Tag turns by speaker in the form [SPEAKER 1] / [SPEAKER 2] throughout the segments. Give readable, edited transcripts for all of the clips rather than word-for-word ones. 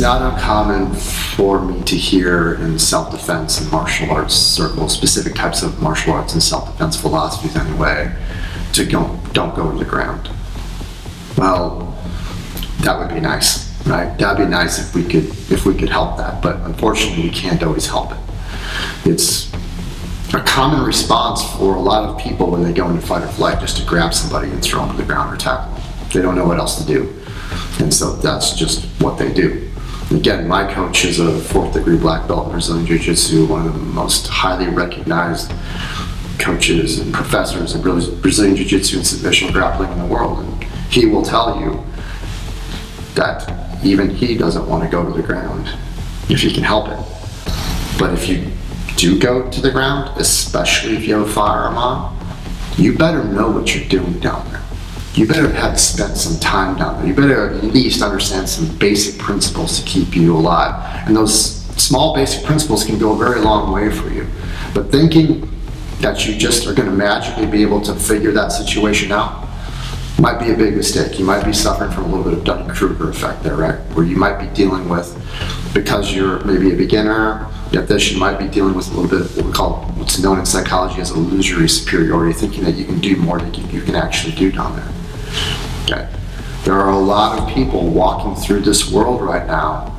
[SPEAKER 1] not uncommon for me to hear in self-defense and martial arts circles, specific types of martial arts and self-defense philosophies anyway, to don't go to the ground. Well, that would be nice, right? That'd be nice if we could help that, but unfortunately we can't always help it. It's a common response for a lot of people when they go into fight or flight just to grab somebody and throw them to the ground or tackle them. They don't know what else to do. And so that's just what they do. Again, my coach is a 4th degree black belt in Brazilian Jiu-Jitsu, one of the most highly recognized coaches and professors in Brazilian Jiu-Jitsu and submission grappling in the world. And he will tell you that even he doesn't want to go to the ground if he can help it. But if you do go to the ground, especially if you have a firearm on, you better know what you're doing down there. You better have spent some time down there. You better at least understand some basic principles to keep you alive. And those small basic principles can go a very long way for you. But thinking that you just are going to magically be able to figure that situation out might be a big mistake. You might be suffering from a little bit of Dunning-Kruger effect there, right? Where you might be dealing with, because you're maybe a beginner at this, you might be dealing with a little bit of what we call, what's known in psychology as illusory superiority, thinking that you can do more than you can actually do down there. Okay. There are a lot of people walking through this world right now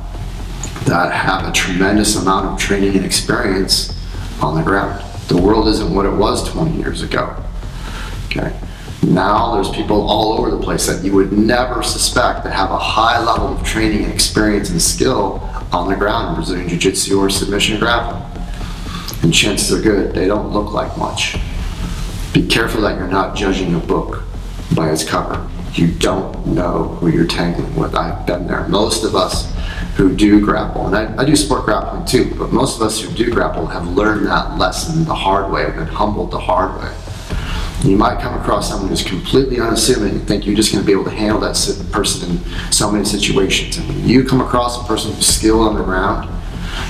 [SPEAKER 1] that have a tremendous amount of training and experience on the ground. The world isn't what it was 20 years ago. Okay. Now there's people all over the place that you would never suspect that have a high level of training and experience and skill on the ground in Brazilian Jiu-Jitsu or submission grappling. And chances are good, they don't look like much. Be careful that you're not judging a book by its cover. You don't know who you're tangling with. I've been there. Most of us who do grapple, and I do sport grappling too, but most of us who do grapple have learned that lesson the hard way, have been humbled the hard way. You might come across someone who's completely unassuming and think you're just going to be able to handle that person in so many situations. And when you come across a person who's skilled on the ground,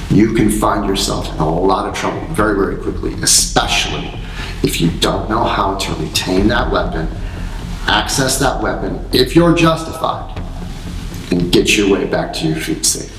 [SPEAKER 1] you can find yourself in a lot of trouble very, very quickly, especially if you don't know how to retain that weapon, access that weapon if you're justified, and get your way back to your feet safe.